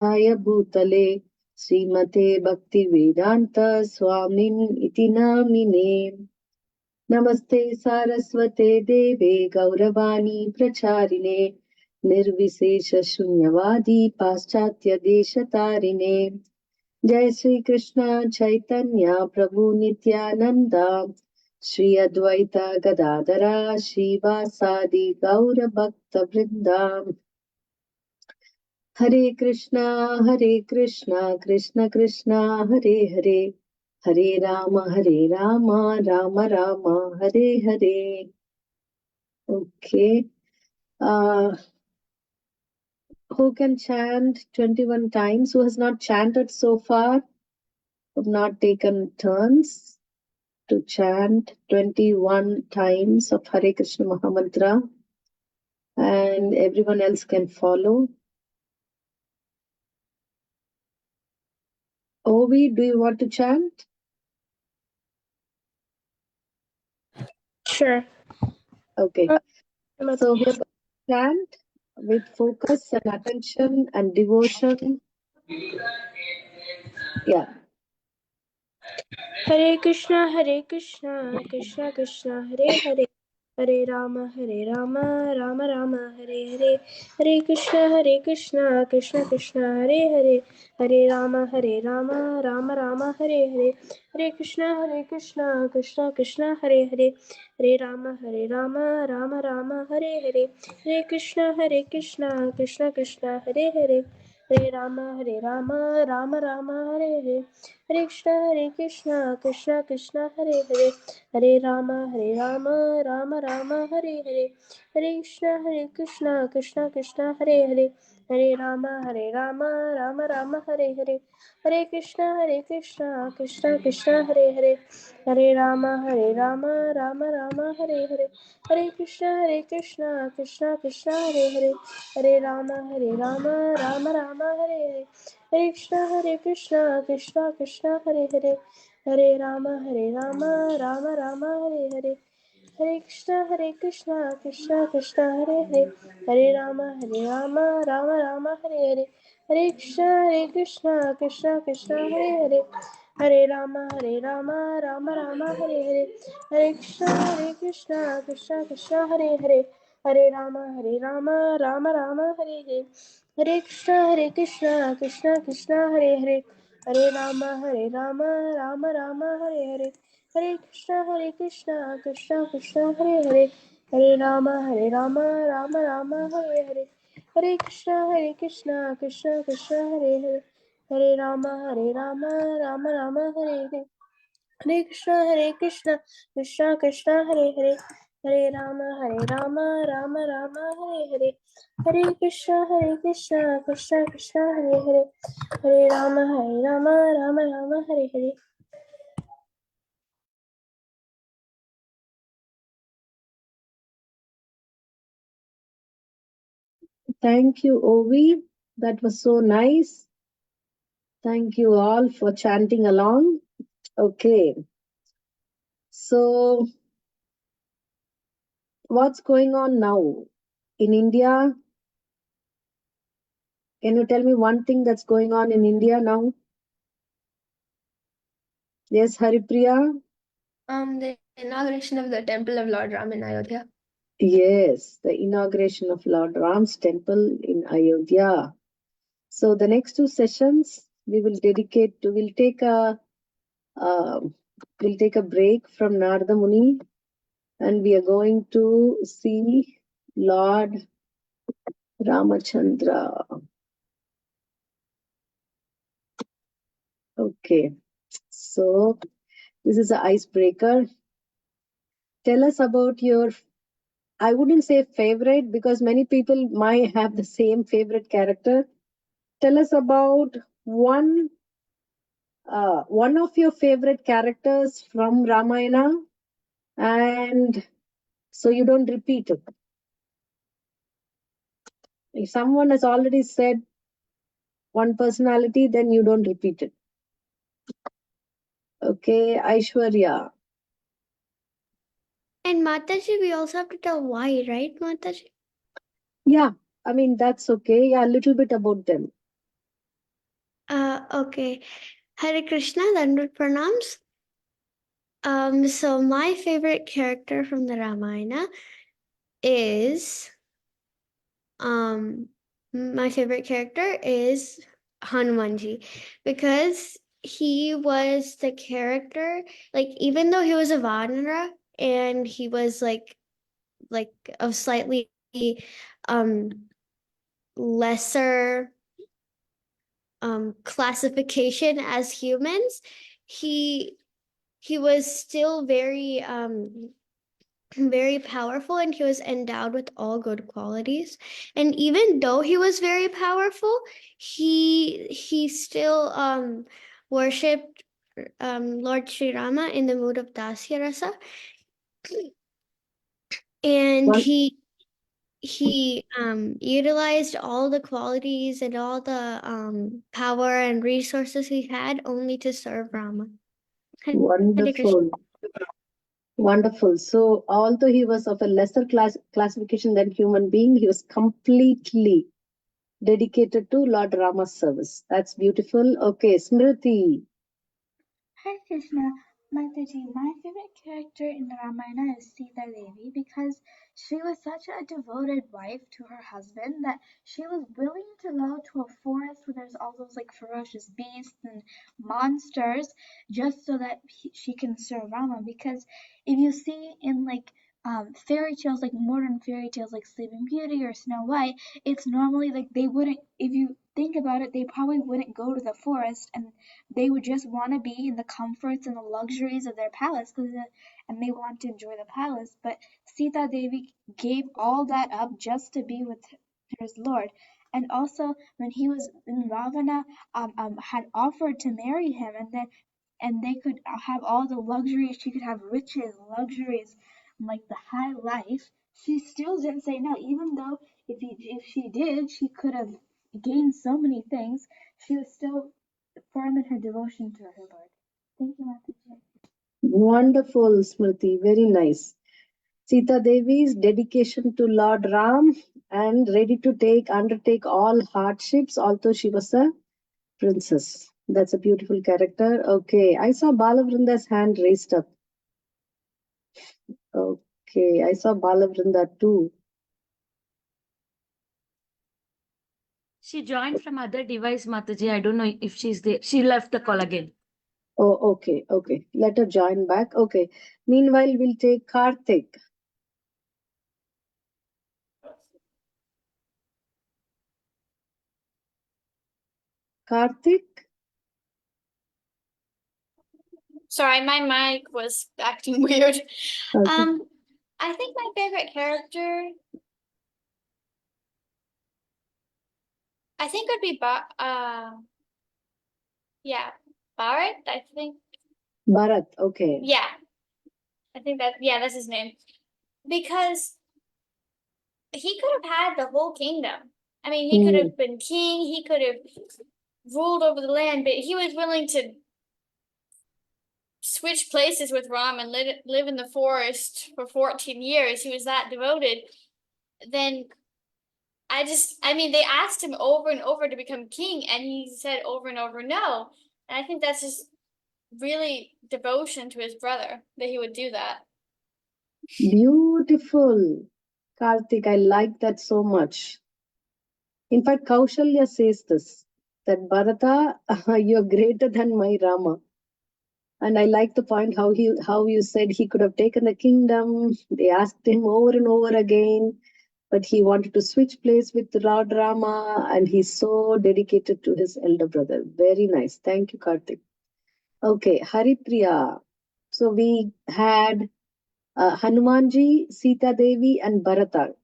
Jaya Bhutale Srimate Bhakti Vedanta Swamin iti namine. Namaste Saraswate Deve Gauravani Pracharine Nirvisesha Shunyavadi Paschatya Deshatarine. Jai Sri Krishna Chaitanya Prabhu Nityananda Shri Advaita Gadadara Srivasadi Gaura Bhakta Vrinda. Hare Krishna, Krishna Krishna, Hare Hare, Hare Rama, Rama Rama, Hare Hare. Okay. Who can chant 21 times? Who has not chanted so far? Who have not taken turns to chant 21 times of Hare Krishna Mahamantra? And everyone else can follow. Ovi, do you want to chant? Sure. Okay. So we are going to chant with focus and attention and devotion. Yeah. Hare Krishna, Krishna Krishna, Hare Hare, Hare Rama, Rama Rama, Hare Hare, Hare Krishna, Krishna Krishna, Hare Hare, Hare Rama, Rama Rama, Hare Hare, Hare Krishna, Krishna Krishna, Hare Hare, Hare Rama, Rama Rama, Hare Hare, Hare Krishna, Krishna Krishna, Hare Hare, Hare Rama, Rama Rama, Hare Hare, Hare Krishna, Krishna, Hare Hare, Hare Rama, Rama Rama, Hare Hare, Hare Krishna, Krishna, Hare Hare, Hare Rama, Rama Rama, Hare Hare, Hare Krishna, Krishna, Hare Hare, Hare Rama, Rama Rama, Hare Hare, Hare Krishna, Krishna, Hare Hare, Hare Rama, Rama Rama, Hare Hare, Hare Krishna, Krishna, Hare Hare, Hare Rama, Rama Rama, Hare Hare, Hare Krishna, Krishna, Hare Hare, Hare Rama, Rama Hare Hare, Hare Krishna, Krishna, Hare Hare, Hare Rama, Rama Hare Hare, Hare Krishna, Krishna, Hare Hare, Hare Rama, Rama Hare Hare, Hare Krishna, Krishna, Hare Hare, Hare Rama, Rama Hare Hare, Hare Krishna, Krishna, Hare Hare, Hare Rama, Rama Hare Hare, Hare Krishna, Krishna, Hare Hare, Hare Rama, Rama Hare Hare, Hare Krishna, Krishna, Hare Hare, Hare Rama, Rama Hare Hare, Hare Krishna, Krishna, Hare Hare, Hare Rama, Rama Hare Hare. Thank you, Ovi. That was so nice. Thank you all for chanting along. Okay. So, what's going on now in India? Can you tell me one thing that's going on in India now? Yes, Haripriya? The inauguration of the temple of Lord Rama in Ayodhya. Yes, the inauguration of Lord Ram's temple in Ayodhya. So the next two sessions we will dedicate to, we'll take a break from Narada Muni, and we are going to see Lord Ramachandra. Okay, so this is an icebreaker. Tell us about your, I wouldn't say favorite because many people might have the same favorite character. Tell us about one of your favorite characters from Ramayana, and so you don't repeat it. If someone has already said one personality, then you don't repeat it. Okay, Aishwarya. And Mataji, we also have to tell why, right, Mataji? Yeah, I mean, that's okay. Yeah, a little bit about them. Okay. Hare Krishna, Dandut Pranams. So my favorite character from the Ramayana is my favorite character is Hanumanji, because he was the character, like, even though he was a Vanara and he was like of slightly um lesser classification as humans, he was still very very powerful, and he was endowed with all good qualities. And even though he was very powerful, he still worshipped Lord Sri Rama in the mood of Dasya Rasa, and One, he utilized all the qualities and all the power and resources he had only to serve Rama. Hare Krishna. wonderful. Wonderful. So, although he was of a lesser classification than human being, he was completely dedicated to Lord Rama's service. That's beautiful. Okay, Smriti. Hare Krishna, Mataji, my favorite character in the Ramayana is Sita Devi because she was such a devoted wife to her husband that she was willing to go to a forest where there's all those like ferocious beasts and monsters just so that she can serve Rama. Because if you see in like fairy tales, like modern fairy tales like Sleeping Beauty or Snow White, it's normally like they wouldn't, if you think about it, they probably wouldn't go to the forest, and they would just want to be in the comforts and the luxuries of their palace, and they want to enjoy the palace. But Sita Devi gave all that up just to be with her Lord. And also, when he was in Ravana, had offered to marry him, and they could have all the luxuries. She could have riches, luxuries, like the high life. She still didn't say no, even though if she did, she could have gained so many things. She was still firm in her devotion to her Lord. Thank you, Mataji. Wonderful, Smriti. Very nice. Sita Devi's dedication to Lord Ram and ready to undertake all hardships, although she was a princess. That's a beautiful character. Okay, I saw Balavrinda's hand raised up. Okay, I saw Balavrinda too. She joined from other device, Mataji. I don't know if she's there. She left the call again. Oh, okay, okay. Let her join back. Okay. Meanwhile, we'll take Karthik. Karthik? Sorry, my mic was acting weird. Okay. I think my favorite character, I think would be yeah, Bharat, I think. Bharat, okay. Yeah. I think that's his name. Because he could have had the whole kingdom. I mean, he could have been king, he could have ruled over the land, but he was willing to switch places with Ram and live in the forest for 14 years. He was that devoted. Then I mean, they asked him over and over to become king, and he said over and over no. And I think that's just really devotion to his brother that he would do that. Beautiful. Karthik, I like that so much. In fact, Kaushalya says this, that Bharata, you're greater than my Rama. And I like the point how you said he could have taken the kingdom. They asked him over and over again, but he wanted to switch place with Lord Rama, and he's so dedicated to his elder brother. Very nice. Thank you, Karthik. Okay, Haripriya. So we had Hanumanji, Sita Devi, and Bharata.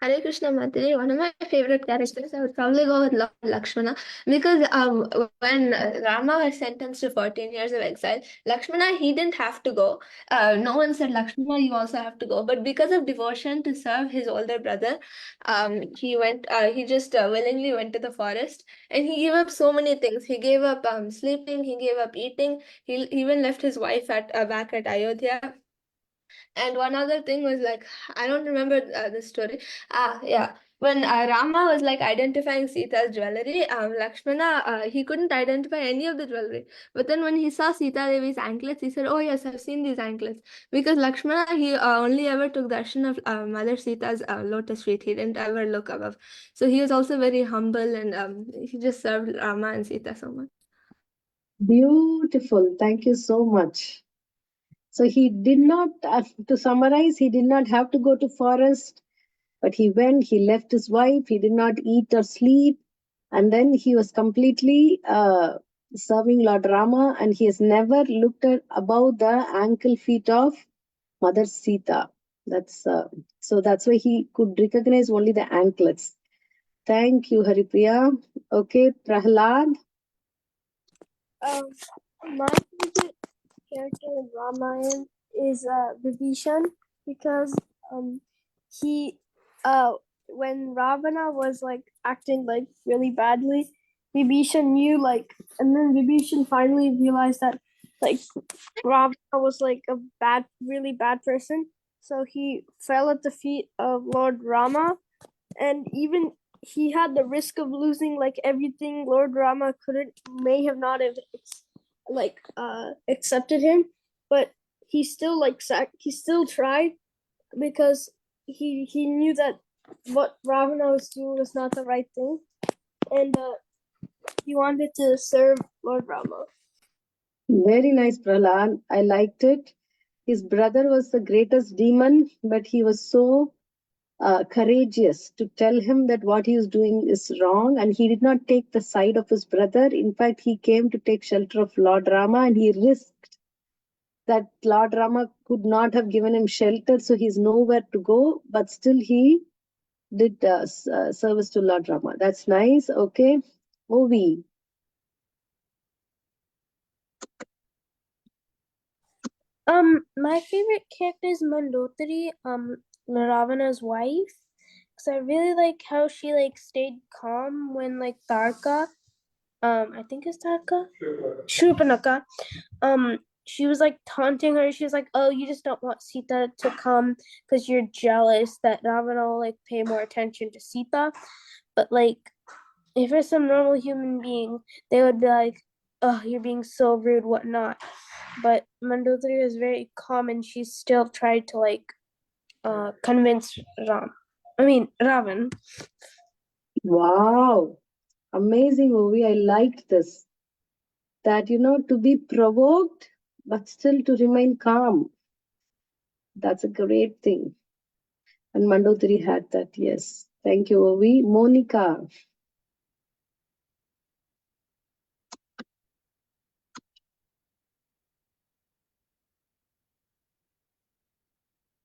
Hare Krishna Mataji, one of my favorite characters, I would probably go with Lord Lakshmana, because when Rama was sentenced to 14 years of exile, Lakshmana, he didn't have to go. No one said, Lakshmana, you also have to go. But because of devotion to serve his older brother, he just willingly went to the forest, and he gave up so many things. He gave up sleeping, he gave up eating, he even left his wife back at Ayodhya. And one other thing was like, I don't remember the story. Yeah. when Rama was like identifying Sita's jewelry, Lakshmana, he couldn't identify any of the jewelry. But then when he saw Sita Devi's anklets, he said, "Oh yes, I've seen these anklets." Because Lakshmana, he only ever took darshan of Mother Sita's lotus feet. He didn't ever look above. So he was also very humble, and he just served Rama and Sita so much. Beautiful. Thank you so much. So he did not, to summarize, he did not have to go to forest, but he went, he left his wife, he did not eat or sleep, and then he was completely serving Lord Rama, and he has never looked at above the ankle feet of Mother Sita. That's so that's why he could recognize only the anklets. Thank you, Haripriya. Okay, Prahlad. My favorite character in Ramayana is Vibhishan because he when Ravana was like acting like really badly, Vibhishan knew like, and then Vibhishan finally realized that like Ravana was like a really bad person. So he fell at the feet of Lord Rama, and even he had the risk of losing like everything. Lord Rama may have not have accepted him, but he still he still tried because he knew that what Ravana was doing was not the right thing, and he wanted to serve Lord Rama. Very nice, Prahlad. I liked it. His brother was the greatest demon, but he was so courageous to tell him that what he was doing is wrong, and he did not take the side of his brother. In fact, he came to take shelter of Lord Rama, and he risked that Lord Rama could not have given him shelter, so he's nowhere to go, but still he did service to Lord Rama. That's nice. Okay. Ovi. My favorite character is Mandotari, Ravana's wife, because I really like how she like stayed calm when like Tarka, I think it's Tarka, Shurpanaka, she was like taunting her. She was like, "Oh, you just don't want Sita to come because you're jealous that Ravana will like pay more attention to Sita." But like, if it's some normal human being, they would be like, "Oh, you're being so rude, whatnot." But Mandodari is very calm, and she still tried to like convince Ravan. Wow. Amazing, Ovi. I liked this. That, to be provoked, but still to remain calm. That's a great thing. And Mandotari had that, yes. Thank you, Ovi. Monica.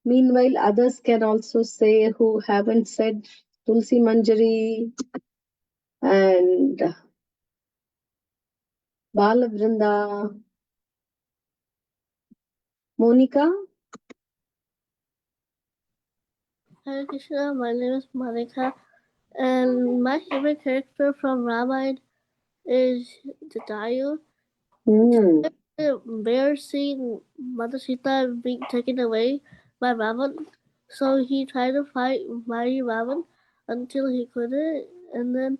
Meanwhile, others can also say who haven't said Tulsi Manjari and Balavrinda. Monica? Hare Krishna, my name is Monica, and my favorite character from Ramayana is Jatayu. Hmm. Bear seeing Mother Sita being taken away by Ravan, so he tried to fight mighty Ravan until he couldn't, and then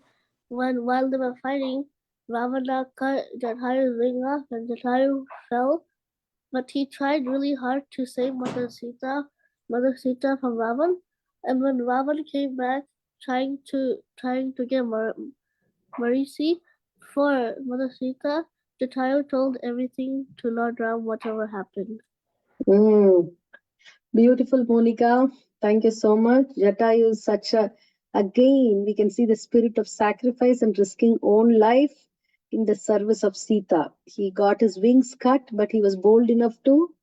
while they were fighting, Ravana cut Jatayu's ring off and Jatayu fell, but he tried really hard to save Mother Sita from Ravan, and when Ravan came back trying to get Marisi for Mother Sita, Jatayu told everything to Lord Ram whatever happened. Beautiful, Monica. Thank you so much. Jatayu is such again, we can see the spirit of sacrifice and risking own life in the service of Sita. He got his wings cut, but he was bold enough to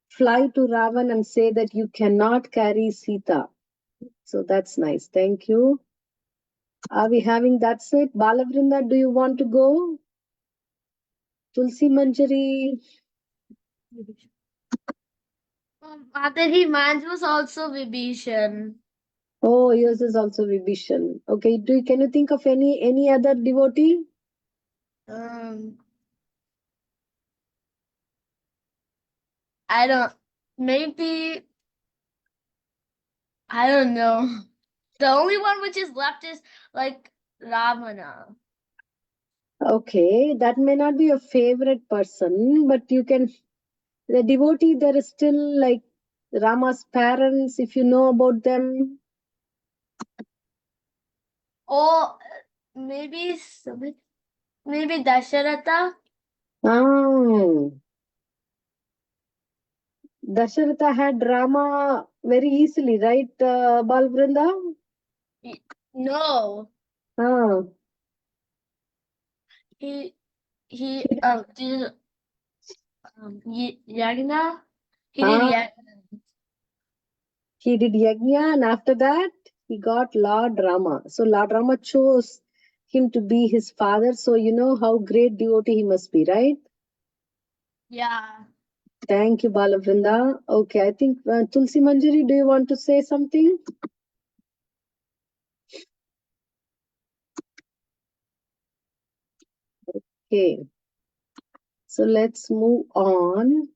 fly to Ravan and say that you cannot carry Sita. So that's nice. Thank you. Are we having that's it? Balavrinda, do you want to go? Tulsi Manjari. Mataji, mine was also Vibhishan. Oh, yours is also Vibhishan. Okay, can you think of any other devotee? I don't. Maybe. I don't know. The only one which is left is like Ravana. Okay, that may not be your favorite person, but you can. The devotee, there is still like Rama's parents, if you know about them. Or maybe Dasharatha. Ah, Dasharatha had Rama very easily, right, Balvrinda? No, Ah, he did Yagna. He did ah, Yagna. he did yajna, and after that, he got Lord Rama. So Lord Rama chose him to be his father. So you know how great devotee he must be, right? Yeah. Thank you, Balavrinda. Okay, I think Tulsi Manjari, do you want to say something? Okay, so let's move on.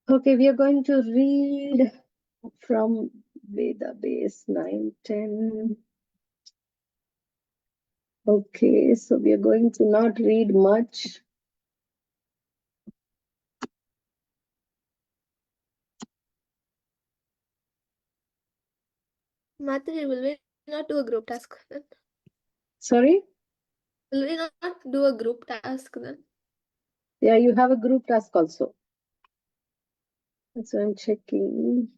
Okay, we are going to read from Veda base 9, 10. Okay, so we are going to not read much. Mataji, will we not do a group task then? Sorry? Will we not do a group task then? Yeah, you have a group task also. So I'm checking.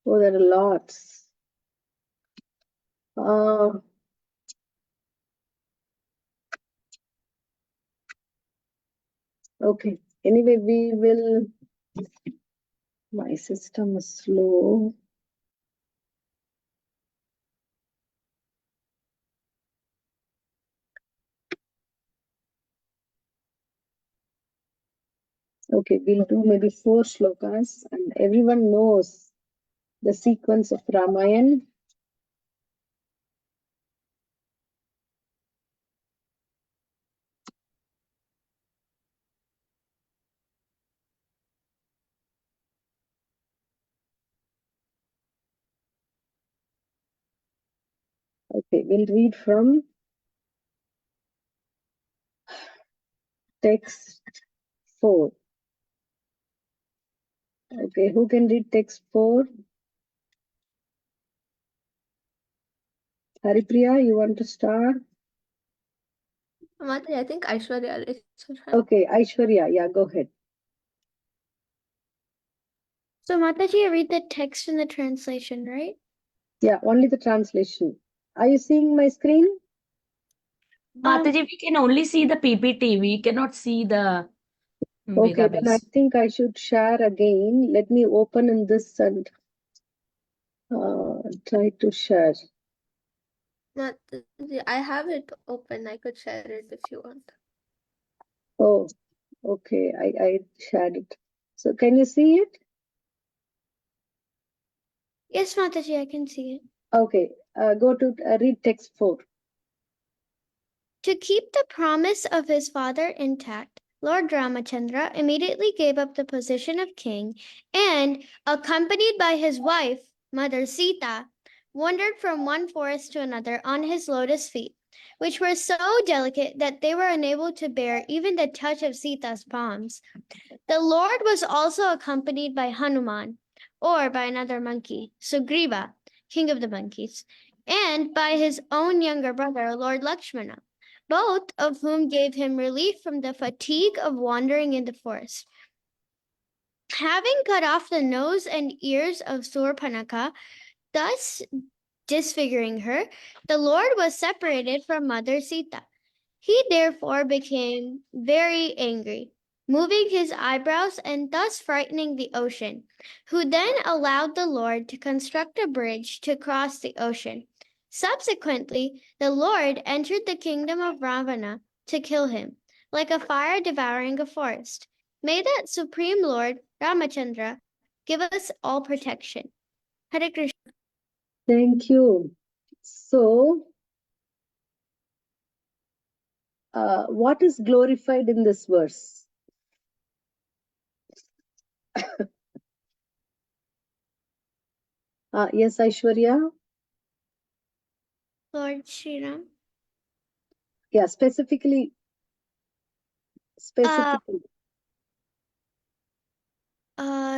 Oh, there are lots. Okay. Anyway, we will. My system is slow. Okay, we'll do maybe 4 shlokas, and everyone knows the sequence of Ramayana. Okay, we'll read from text 4. Okay, who can read text 4? Haripriya, you want to start? Mataji, I think Aishwarya raised her hand. Okay, Aishwarya, yeah, go ahead. So Mataji, read the text in the translation, right? Yeah, only the translation. Are you seeing my screen? Mataji, we can only see the PPT. We cannot see the Okay, then I database. think I should share again. Let me open in this and try to share. Mataji, I have it open. I could share it if you want. Oh, okay, I shared it. So can you see it? Yes, Mataji, I can see it. Okay, go to read text 4. To keep the promise of his father intact, Lord Ramachandra immediately gave up the position of king and, accompanied by his wife, Mother Sita, wandered from one forest to another on his lotus feet, which were so delicate that they were unable to bear even the touch of Sita's palms. The Lord was also accompanied by Hanuman, or by another monkey, Sugriva, king of the monkeys, and by his own younger brother, Lord Lakshmana, both of whom gave him relief from the fatigue of wandering in the forest. Having cut off the nose and ears of Surpanaka, thus disfiguring her, the Lord was separated from Mother Sita. He therefore became very angry, moving his eyebrows and thus frightening the ocean, who then allowed the Lord to construct a bridge to cross the ocean. Subsequently, the Lord entered the kingdom of Ravana to kill him, like a fire devouring a forest. May that Supreme Lord, Ramachandra, give us all protection. Hare Krishna. Thank you. So, what is glorified in this verse? Yes, Aishwarya? Lord Shri Ram. Yeah, specifically.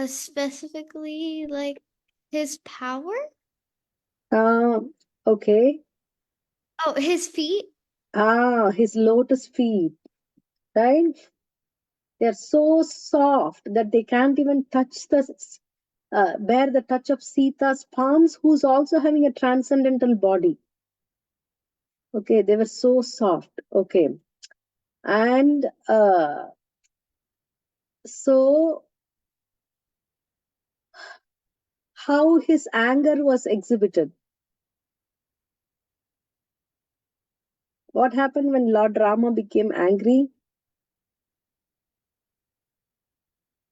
Specifically like his power? Okay. Oh, his feet? His lotus feet, right? They're so soft that they can't even touch bear the touch of Sita's palms, who's also having a transcendental body. Okay, they were so soft. Okay. And so how his anger was exhibited. What happened when Lord Rama became angry?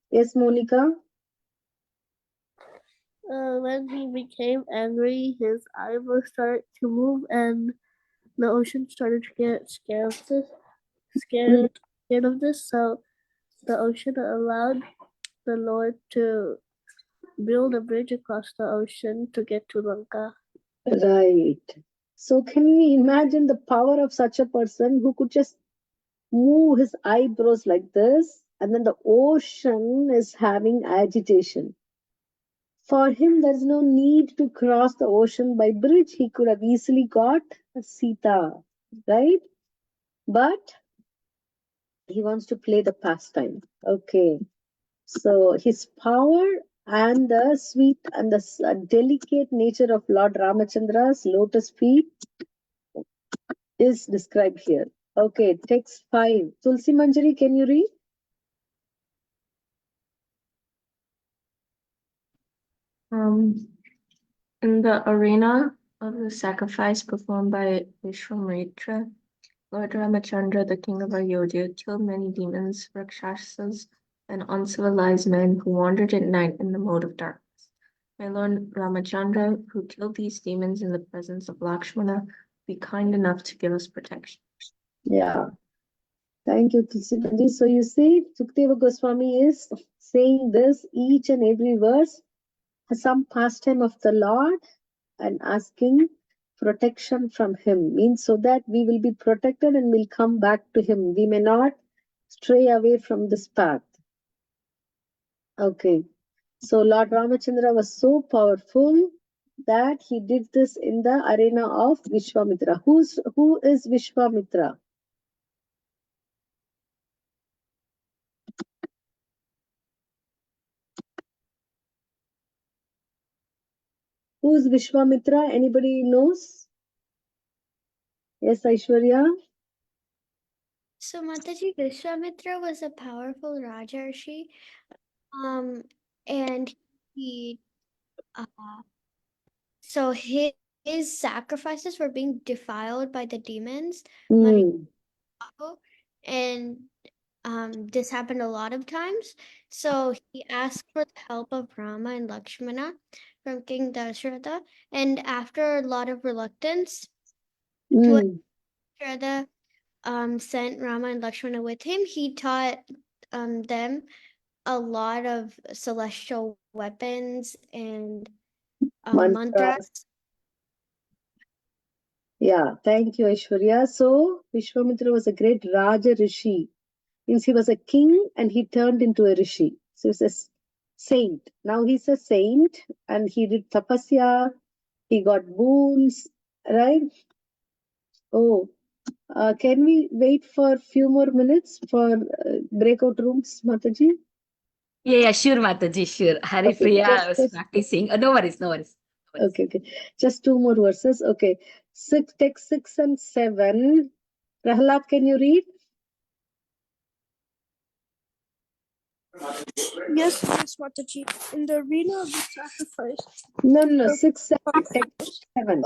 Yes, Monica? When he became angry, his eyebrows started to move, and the ocean started to get scared of this. So the ocean allowed the Lord to build a bridge across the ocean to get to Lanka. Right. So can we imagine the power of such a person who could just move his eyebrows like this, and then the ocean is having agitation? For him, there's no need to cross the ocean by bridge. He could have easily got Sita, right? But he wants to play the pastime. Okay. So his power and the sweet and the delicate nature of Lord Ramachandra's lotus feet is described here. Okay, text 5. Tulsi Manjari, can you read? In the arena of the sacrifice performed by Vishwamitra, Lord Ramachandra, the king of Ayodhya, killed many demons, rakshasas, and uncivilized men who wandered at night in the mode of darkness. My Lord Ramachandra, who killed these demons in the presence of Lakshmana, be kind enough to give us protection. Yeah. Thank you, Tulsi Manjari. So you see, Sukadeva Goswami is saying this, each and every verse has some pastime of the Lord and asking protection from him, means so that we will be protected and will come back to him. We may not stray away from this path. Okay. So Lord Ramachandra was so powerful that he did this in the arena of Vishwamitra. Who is Vishwamitra? Who is Vishwamitra? Anybody knows? Yes, Aishwarya? So Mataji, Vishwamitra was a powerful Rajarshi. And he so his sacrifices were being defiled by the demons. And this happened a lot of times. So he asked for the help of Rama and Lakshmana from King Dasharatha. And after a lot of reluctance, Dasharatha sent Rama and Lakshmana with him. He taught them a lot of celestial weapons and mantras. Yeah, thank you, Aishwarya. So Vishwamitra was a great Raja Rishi. Means he was a king and he turned into a Rishi. So he's a saint. Now he's a saint and he did tapasya. He got boons, right? Oh, can we wait for a few more minutes for breakout rooms, Mataji? Yeah, sure, Mataji, sure. Hari Priya was practicing. No worries, no worries. Okay. Just 2 more verses. Okay. Text 6 and 7. Prahlad, can you read? Yes, Mataji. In the arena of the sacrifice. No. 6, 7. Text 7.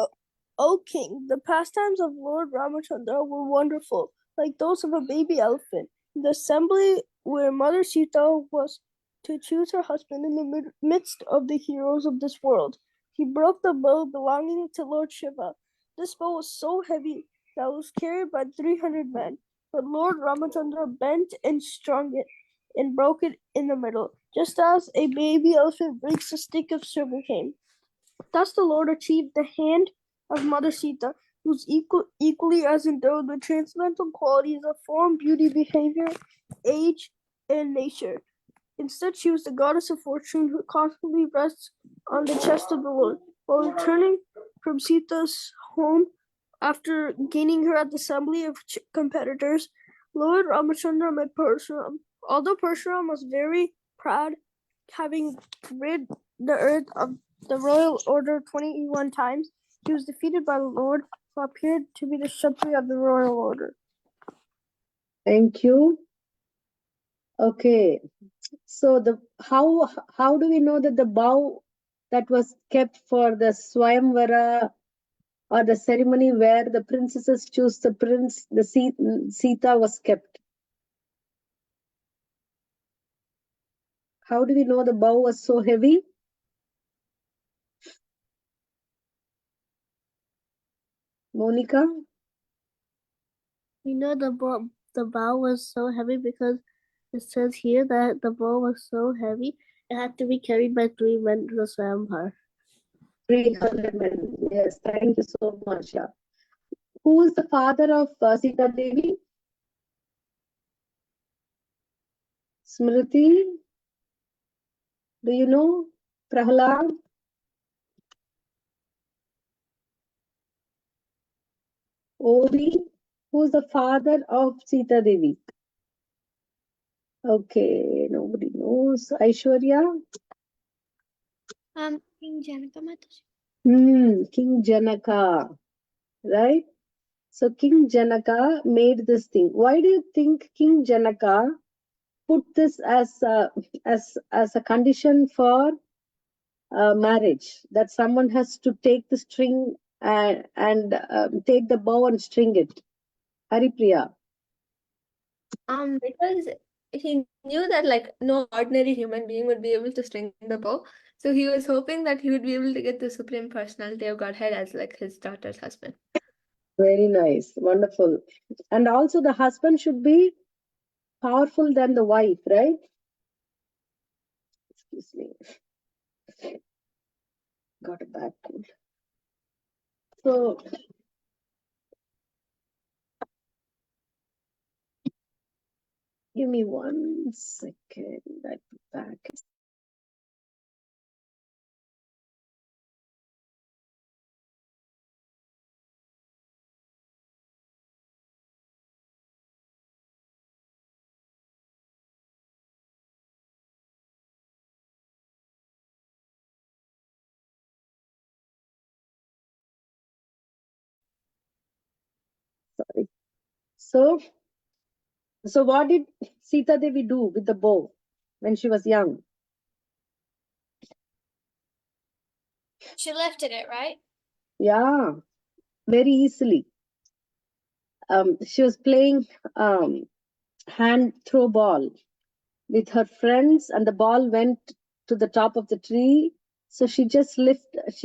O king, the pastimes of Lord Ramachandra were wonderful, like those of a baby elephant. In the assembly where Mother Sita was to choose her husband in the midst of the heroes of this world, he broke the bow belonging to Lord Shiva. This bow was so heavy that it was carried by 300 men. But Lord Ramachandra bent and strung it and broke it in the middle, just as a baby elephant breaks a stick of sugarcane. Thus the Lord achieved the hand of Mother Sita, who was equally as endowed with transcendental qualities of form, beauty, behavior, age, and nature. Instead, she was the goddess of fortune who constantly rests on the chest of the Lord. While returning from Sita's home after gaining her at the assembly of competitors, Lord Ramachandra met Parshuram. Although Parshuram was very proud, having rid the earth of the royal order 21 times, he was defeated by the Lord, who appeared to be the Kshatriya of the royal order. Thank you. Okay. So how do we know that the bow that was kept for the Swayamvara or the ceremony where the princesses choose the prince, the Sita was kept? How do we know the bow was so heavy? Monica? We know the bow was so heavy because it says here that the bow was so heavy it had to be carried by 3 men to the Swayamvar. 300 men. Yes, thank you so much. Yeah. Who is the father of Sita Devi? Smriti? Do you know? Prahlad? Obi? Who's the father of Sita Devi? Okay, nobody knows. Aishwarya? King Janaka Mataji. King Janaka, right? So King Janaka made this thing. Why do you think King Janaka put this as a condition for marriage, that someone has to take the string and take the bow and string it? Haripriya? Because he knew that like no ordinary human being would be able to string the bow. So he was hoping that he would be able to get the Supreme Personality of Godhead as like his daughter's husband. Very nice, wonderful. And also the husband should be powerful than the wife, right? Excuse me. Got a bad cold. So give me 1 second. I'll be back. Sorry. So what did Sita Devi do with the bow when she was young? She lifted it, right? Yeah, very easily. She was playing hand throw ball with her friends, and the ball went to the top of the tree. So she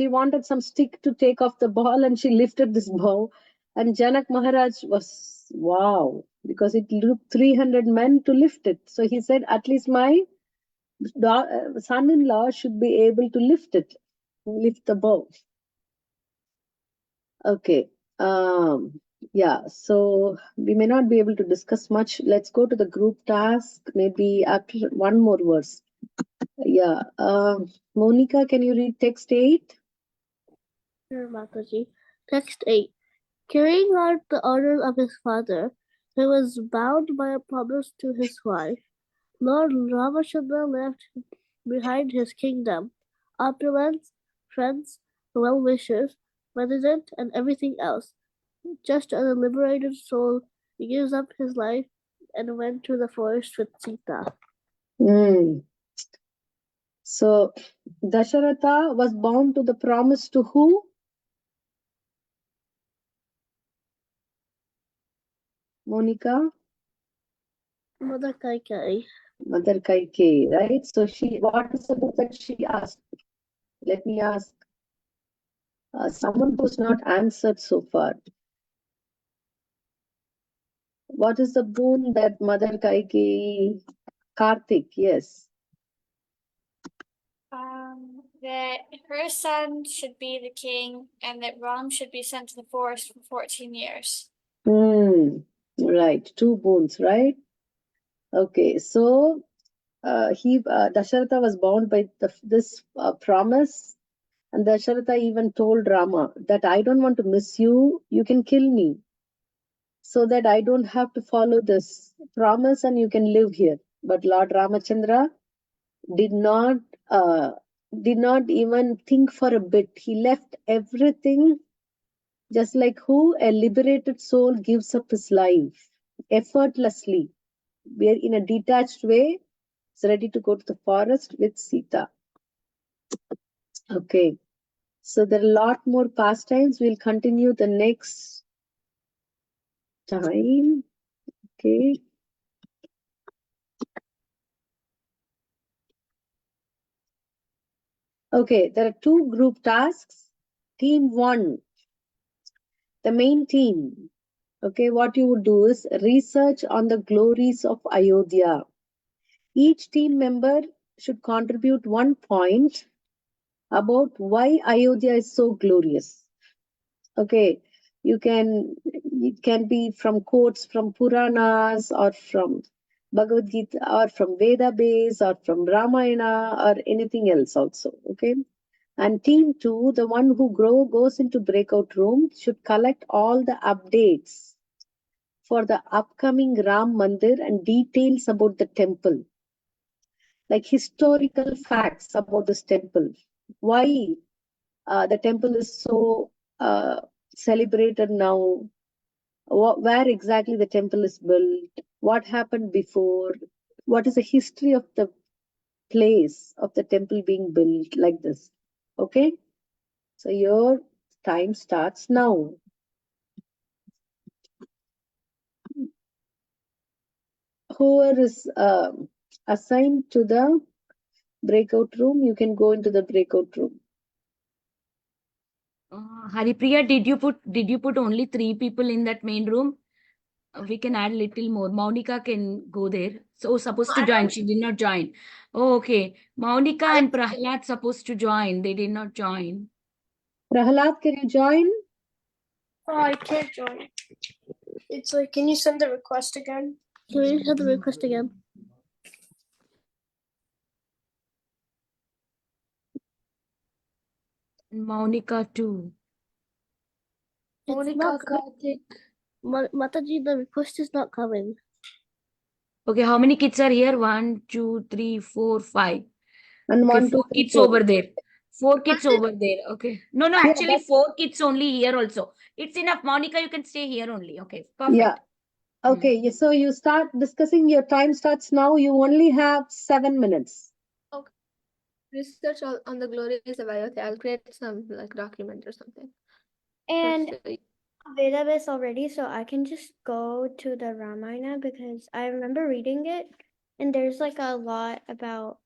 wanted some stick to take off the ball, and she lifted this bow. And Janak Maharaj was, wow, because it took 300 men to lift it. So he said, at least my son-in-law should be able to lift the bow. Okay. Yeah, so we may not be able to discuss much. Let's go to the group task, maybe after one more verse. Yeah. Monica, can you read text 8? Sure, Mataji. Text 8. Carrying out the orders of his father, he was bound by a promise to his wife. Lord Ramachandra left behind his kingdom, opulence, friends, well-wishers, resident, and everything else. Just as a liberated soul gives up his life and went to the forest with Sita. So Dasharatha was bound to the promise to who? Monica? Mother Kaikai. Mother Kaikeyi, right? So what is the book that she asked? Let me ask someone who's not answered so far. What is the boon that Mother Kaikeyi? Karthik, yes. That her son should be the king and that Ram should be sent to the forest for 14 years. Right, 2 boons, right? Okay, so Dasharatha was bound by this promise, and Dasharatha even told Rama that I don't want to miss you, you can kill me, so that I don't have to follow this promise and you can live here. But Lord Ramachandra did not even think for a bit. He left everything, just like who a liberated soul gives up his life effortlessly. We are in a detached way, is ready to go to the forest with Sita. Okay, so there are a lot more pastimes. We'll continue the next time. Okay. Okay, there are 2 group tasks. Team 1, the main team. Okay, what you would do is research on the glories of Ayodhya. Each team member should contribute 1 point about why Ayodhya is so glorious. Okay, it can be from quotes from Puranas or from Bhagavad Gita or from Veda base or from Ramayana or anything else also. Okay. And team 2, the one who goes into breakout room, should collect all the updates for the upcoming Ram Mandir and details about the temple, like historical facts about this temple. Why the temple is so celebrated now, where exactly the temple is built, what happened before, what is the history of the place of the temple being built, like this. Okay, so your time starts now. Whoever is assigned to the breakout room, you can go into the breakout room. Haripriya, did you put only 3 people in that main room? We can add little more. Maunika can go there. So supposed to join. She did not join. Oh, okay. Maunika and Prahlad supposed to join. They did not join. Prahlad, can you join? Oh, I can't join. It's like, can you send the request again? Can we send the request again? And Maunika too. It's Monica, not Karthik. Mataji, the request is not coming. Okay, how many kids are here? 1, 2, 3, 4, 5. And Okay, 1, 2, 4 3, kids 4. over there. 4 kids over there. Okay. No, Yeah, actually 4 kids only here also. It's enough. Monica, you can stay here only. Okay, perfect. Yeah. Okay, so you start discussing. Your time starts now. You only have 7 minutes. Okay. Research on the glories of Ayodhya. I'll create some like document or something. And database already, so I can just go to the Ramayana because I remember reading it, and there's like a lot about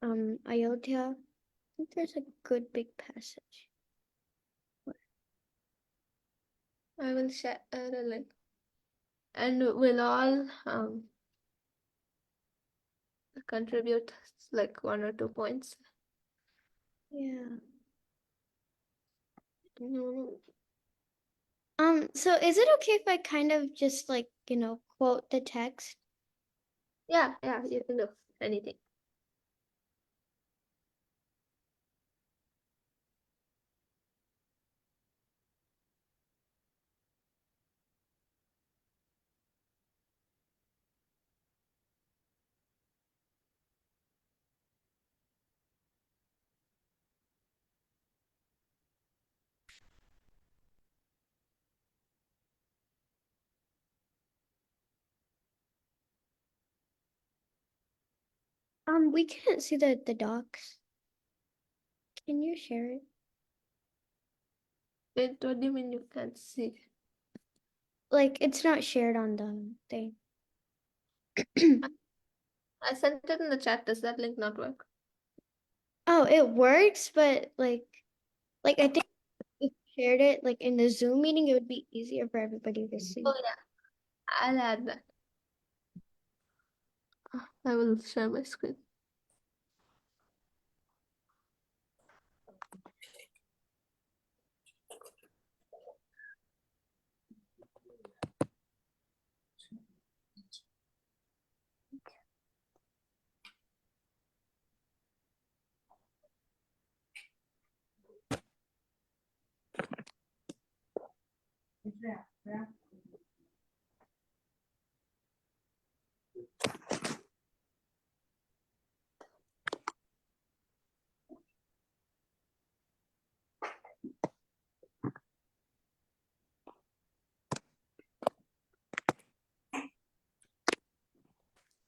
Ayodhya. I think there's a good big passage. I will share a link, and we'll all contribute like 1 or 2 points. Yeah. Mm, So is it okay if I kind of just like, quote the text? Yeah, you can do anything. We can't see the docs. Can you share it? Wait, what do you mean you can't see? Like it's not shared on the thing. I sent it in the chat. Does that link not work? Oh, it works, but like I think if you shared it like in the Zoom meeting, it would be easier for everybody to see. Oh yeah, I'll add that. I will share my screen.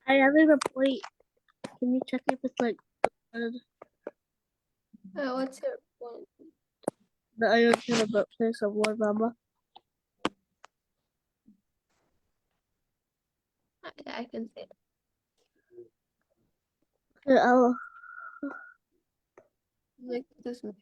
I added a point. Can you check if it's like What's your point? the Ayodhya birthplace of Lord Rama? I can say it. Okay, I'll Like this mirror.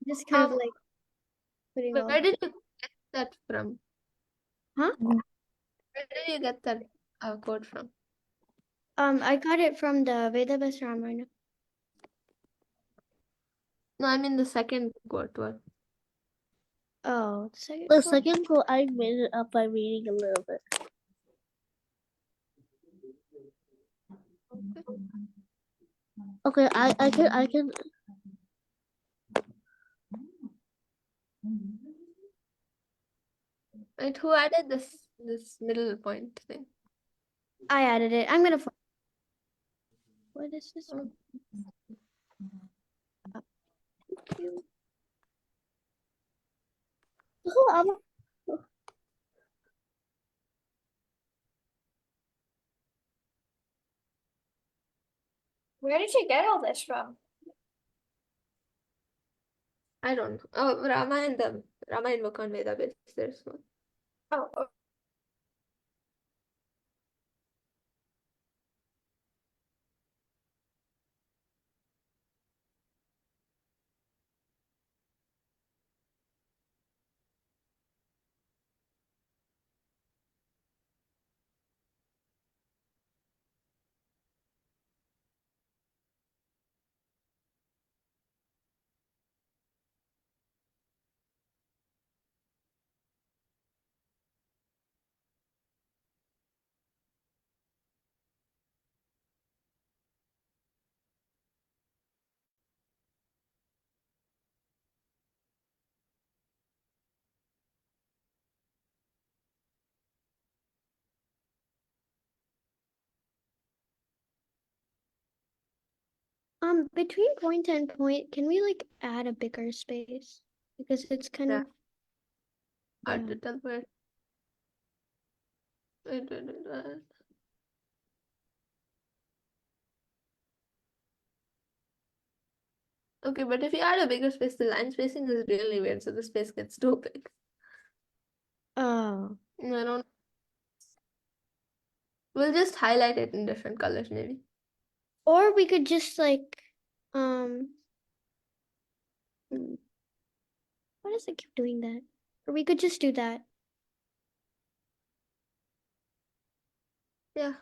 Just kind of like putting all. Where did you get that from? Huh? Where did you get that quote from? I got it from the Vedabhas Ramayana. No, I mean the second quote. What? Oh, the second the quote? second quote I made it up by reading a little bit. Okay, I can Wait, who added this middle point thing? I added it. I'm gonna. What is this? Oh. oh, Where did you get all this from? I don't know. Oh, Rama and the Rama book on Vedabase. There's one. Oh, Between point and point, can we like add a bigger space? Because it's kind Yeah. of. Hard Yeah. to tell where. Wait, wait, wait, wait. Okay, but if you add a bigger space, the line spacing is really weird, so the space gets too big. Oh. I don't. We'll just highlight it in different colors, maybe. Or we could just like, why does it keep doing that? Or we could just do that. Yeah.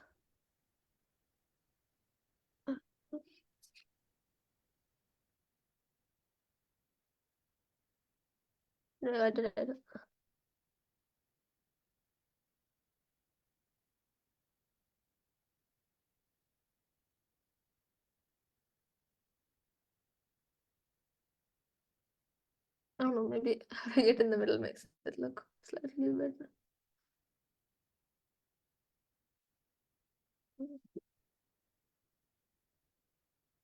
Oh, okay. No, I did it. I don't know, maybe having it in the middle makes it look slightly better.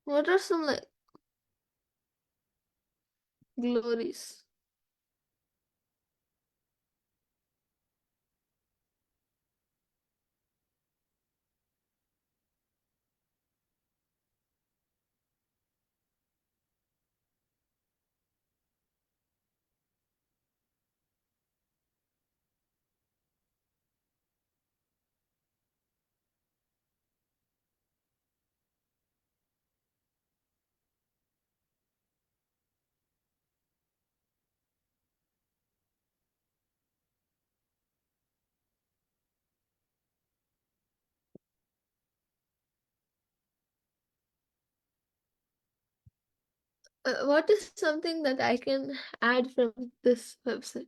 What are some like glories? What is something that I can add from this website?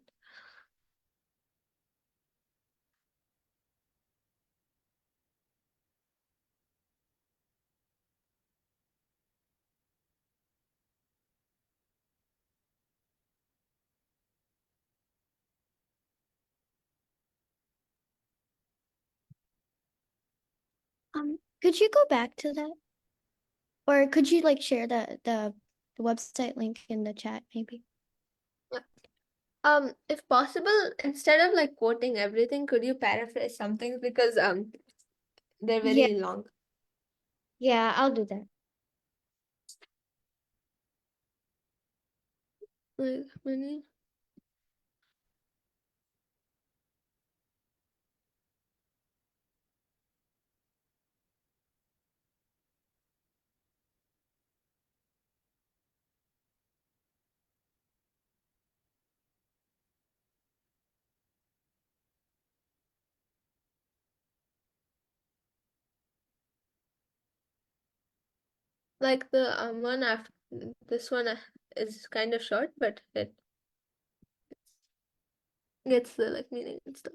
Could you go back to that? Or could you like share the website link in the chat maybe? If possible, instead of like quoting everything, could you paraphrase some things because they're Yeah, very long. yeah, I'll do that. Like many. Like the one after this one is kind of short, but it gets the like meaning and stuff.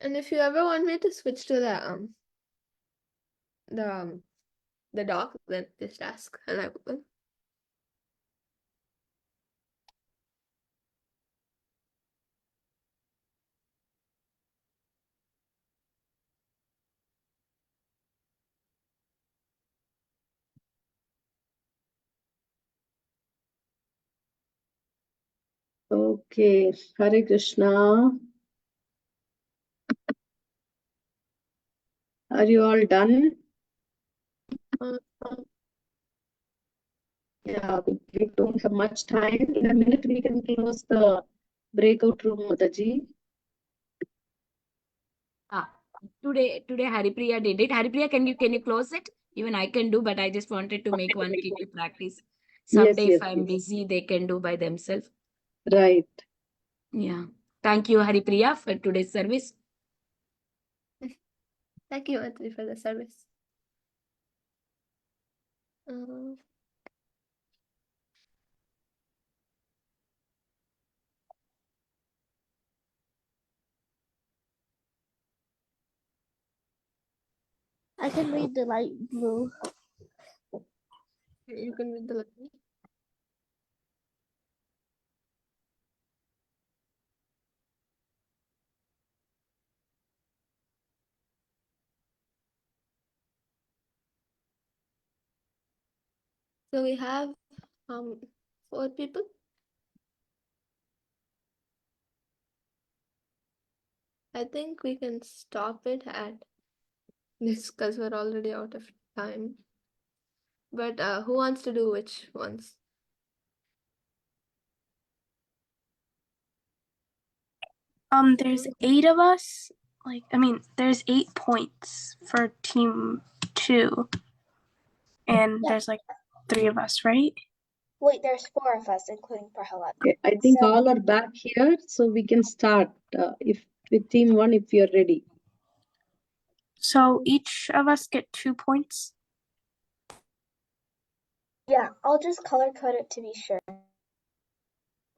And if you ever want me to switch to the um the doc, then just ask and I will. Okay, Hare Krishna. Are you all done? Yeah, we don't have much time. In a minute, we can close the breakout room, Mataji. Today Haripriya did it. Haripriya, can you close it? Even I can do, but I just wanted to make one kid to practice. Someday, Yes, if I'm busy, they can do by themselves. right. Yeah. Thank you, Haripriya, for today's service. Thank you, Mataji, for the service. Uh, I can read the light blue. you can read the line. So we have 4 people. I think we can stop it at this because we're already out of time. But who wants to do which ones? There's 8 of us. There's 8 points for team 2. And Yeah. there's like 3 of us, right? Wait, there's 4 of us, including Prahalad. Okay, I think So- all are back here, so we can start if with team 1 if you're ready. So each of us get 2 points. Yeah, I'll just color code it to be sure.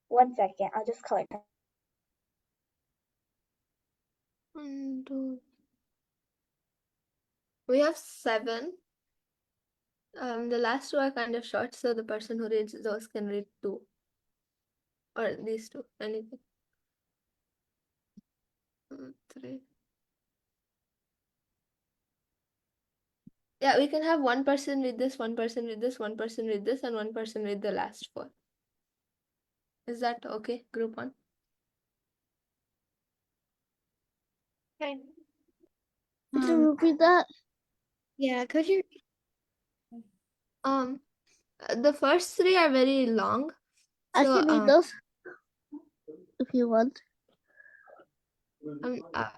1 second, I'll just color code. 1, 2. We have 7. The last 2 are kind of short, so the person who reads those can read 2. Or these 2, anything. 3. Yeah, we can have one person read this, one person read this, one person read this, and one person read the last four. Is that okay, group one? Okay. Could you repeat that? Yeah, could you? The first three are very long. I So can read those if you want. um, uh,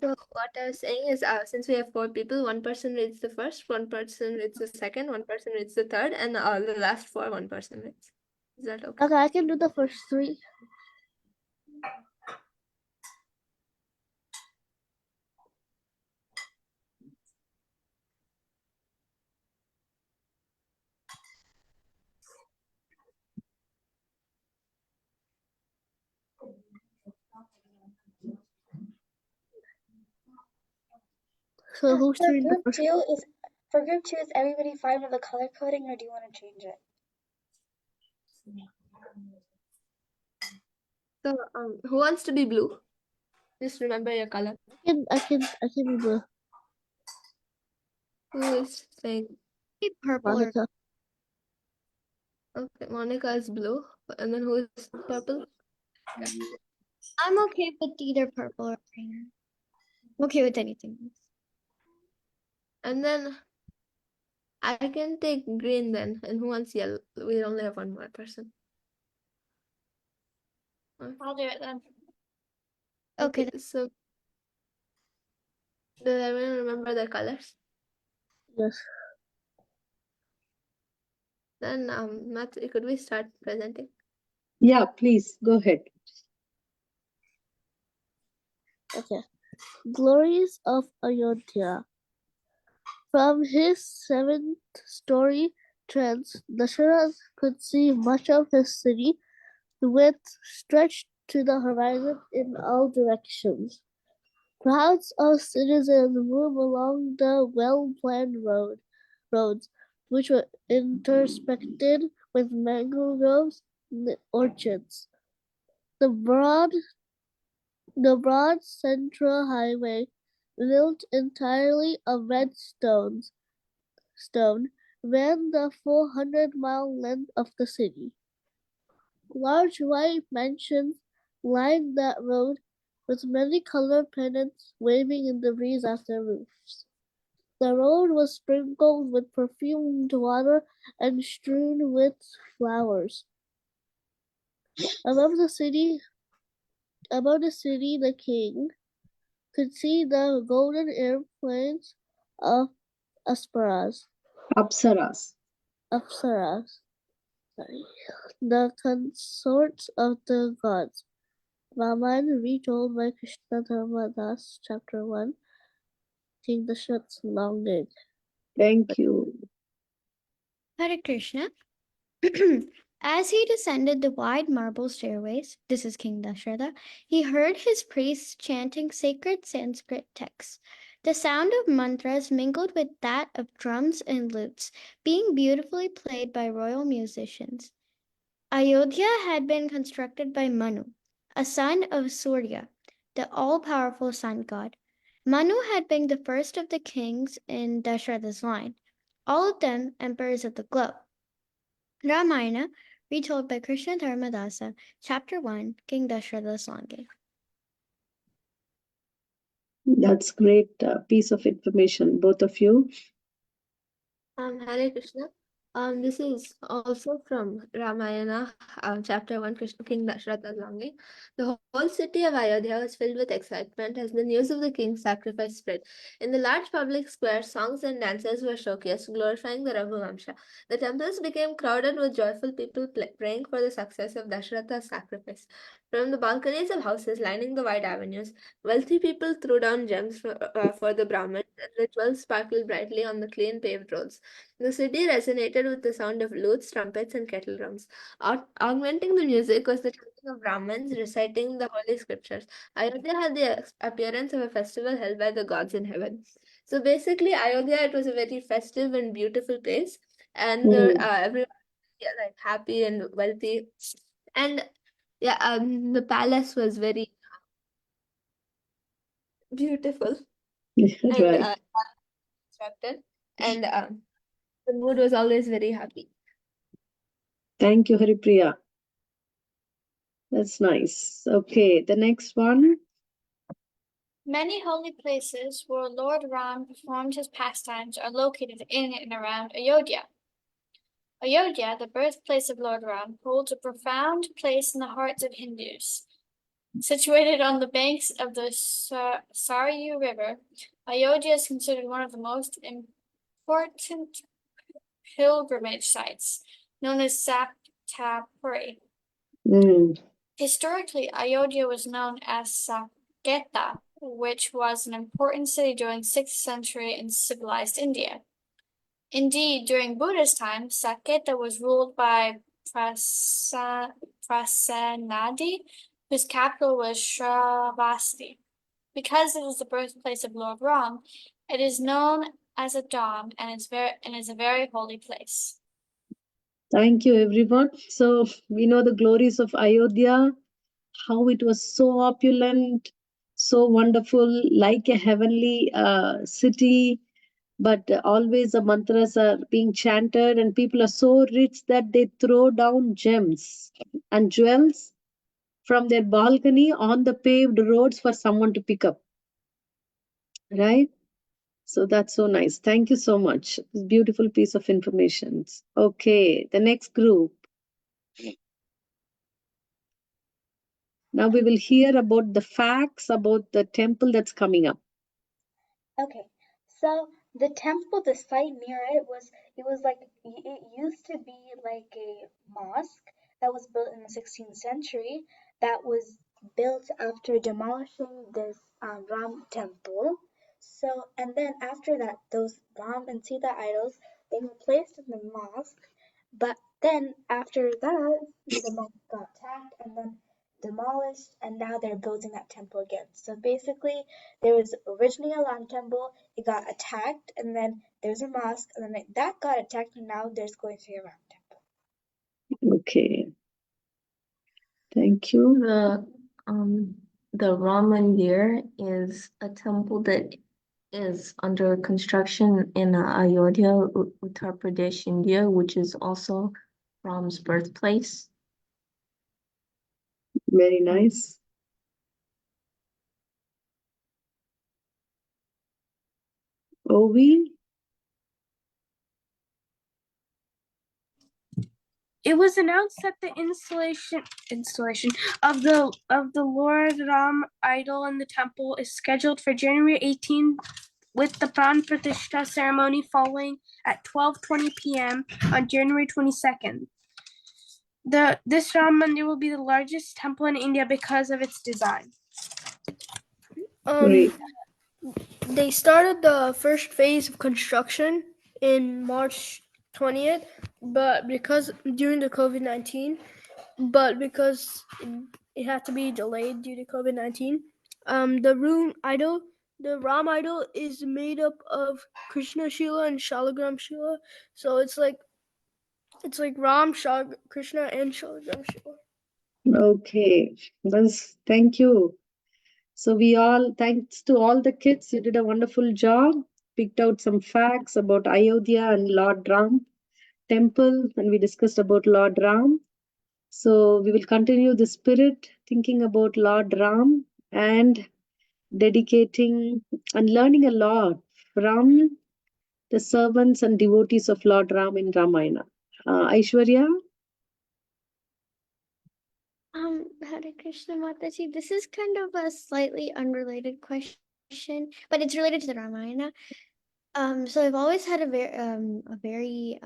so what I was saying is, since we have four people, one person reads the first, one person reads the second, one person reads the third, and the last four, one person reads. Is that okay? Okay, I can do the first three. So who's For reading the group first? two is everybody fine with the color coding, or do you want to change it? So who wants to be blue? Just remember your color. I can be blue. Who is saying? Purple or Monica. Okay, Monica is blue, and then who is purple? I'm okay with either purple or green. I'm okay with anything. And then I can take green then. And who wants yellow? We only have one more person. I'll do it then. Okay. So does everyone remember their colors? Yes. Then Matt, could we start presenting? Yeah, please go ahead. Okay. Glories of Ayodhya. From his seventh-story trance, Dasharatha could see much of his city, the width stretched to the horizon in all directions. Crowds of citizens move along the well-planned roads, which were intersected with mango groves and orchards. The broad central highway, built entirely of red stone, ran the full 100-mile length of the city. Large white mansions lined that road, with many colored pennants waving in the breeze at their roofs. The road was sprinkled with perfumed water and strewn with flowers. Above the city, the king could see the golden airplanes of Apsaras. Apsaras. Apsaras, the consorts of the gods. Ramayana retold by Krishna Dharmadas, Chapter 1, King Dashrath's longing. Thank you. Hare Krishna. As he descended the wide marble stairways, this is King Dasharatha, he heard his priests chanting sacred Sanskrit texts. The sound of mantras mingled with that of drums and lutes, being beautifully played by royal musicians. Ayodhya had been constructed by Manu, a son of Surya, the all-powerful sun god. Manu had been the first of the kings in Dasharatha's line, all of them emperors of the globe. Ramayana, retold by Krishna Dharmadasa, Chapter 1, King Dasharatha's longing. That's great piece of information, both of you. Hare Krishna. This is also from Ramayana, chapter 1, Krishna King Dasharatha's longing. The whole city of Ayodhya was filled with excitement as the news of the king's sacrifice spread. In the large public square, songs and dances were showcased, glorifying the Raghuvamsha. The temples became crowded with joyful people praying for the success of Dasharatha's sacrifice. From the balconies of houses lining the wide avenues, wealthy people threw down gems for the Brahmins, and rituals sparkled brightly on the clean paved roads. The city resonated with the sound of lutes, trumpets, and kettle drums. Augmenting the music was the chanting of Brahmins reciting the holy scriptures. Ayodhya had the appearance of a festival held by the gods in heaven. So basically, Ayodhya, it was a very festive and beautiful place, and everyone was like happy and wealthy. And yeah, the palace was very beautiful. And Right. constructed, and the mood was always very happy. Thank you, Haripriya. That's nice. Okay, the next one. Many holy places where Lord Ram performed his pastimes are located in and around Ayodhya. Ayodhya, the birthplace of Lord Ram, holds a profound place in the hearts of Hindus. Situated on the banks of the Saryu River, Ayodhya is considered one of the most important pilgrimage sites, known as Saptapuri. Historically, Ayodhya was known as Saketa, which was an important city during 6th century in civilized India. Indeed, during Buddha's time, Saketa was ruled by Prasenadi, whose capital was Shravasti. Because it is the birthplace of Lord Ram, it is known as a Dham and is a very holy place. Thank you, everyone. So we know the glories of Ayodhya, how it was so opulent, so wonderful, like a heavenly city. But always the mantras are being chanted, and people are so rich that they throw down gems and jewels from their balcony on the paved roads for someone to pick up. Right? So that's so nice. Thank you so much. Beautiful piece of information. Okay, the next group. Now we will hear about the facts about the temple that's coming up. Okay, so the temple, the site near it was it used to be like a mosque that was built in the 16th century that was built after demolishing this Ram temple. So, and then after that, those Ram and Sita idols, they were placed in the mosque, but then after that, the mosque got attacked and then demolished, and now they're building that temple again. So basically, there was originally a Ram temple, it got attacked, and then there's a mosque, and then that got attacked, and now there's going to be a Ram temple. Okay. Thank you. The Ram Mandir is a temple that is under construction in Ayodhya, Uttar Pradesh, India, which is also Ram's birthplace. Very nice. Ovi? It was announced that the installation of the Lord Ram idol in the temple is scheduled for January 18th, with the Pran Pratishtha ceremony following at 12:20 p.m. on January 22nd. This Ram Mandir will be the largest temple in India because of its design. Great. They started the first phase of construction in March 20th, but because during the COVID-19, because it had to be delayed due to COVID-19, the Ram idol is made up of Krishna Shila and Shalagram Shila, so it's like Ram, Krishna, and Shalagram Shila. Okay. Thank you. So thanks to all the kids, you did a wonderful job. Picked out some facts about Ayodhya and Lord Ram temple, and we discussed about Lord Ram. So we will continue the spirit, thinking about Lord Ram and dedicating and learning a lot from the servants and devotees of Lord Ram in Ramayana. Aishwarya? Hare Krishna Mataji, this is kind of a slightly unrelated question, but it's related to the Ramayana. So I've always had a very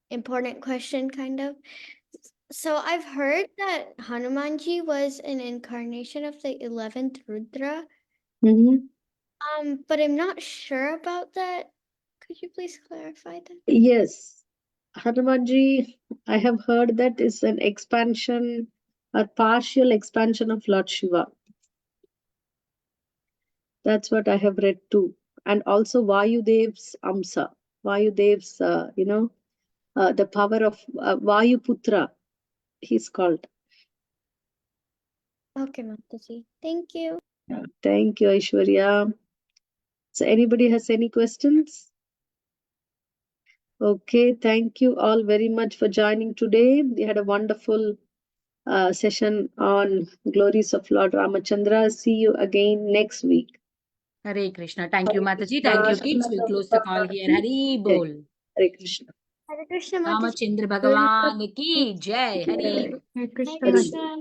important question, kind of. So I've heard that Hanumanji was an incarnation of the 11th Rudra. But I'm not sure about that. Could you please clarify that? Yes. Hanumanji, I have heard that is an expansion, a partial expansion of Lord Shiva. That's what I have read too. And also Vayudev's Amsa. Vayudev's, the power of Vayuputra, he's called. Okay, Mataji. Thank you. Thank you, Aishwarya. So anybody has any questions? Okay, thank you all very much for joining today. We had a wonderful session on glories of Lord Ramachandra. See you again next week. Hare Krishna. Thank you, Mataji. Thank you, kids. We'll close the call here. Hari Bol. Hare Krishna. Hare Krishna, Mataji. Ramachandra Bhagavan ki Jai. Hari. Hare Krishna, Hare Mataji. Krishna.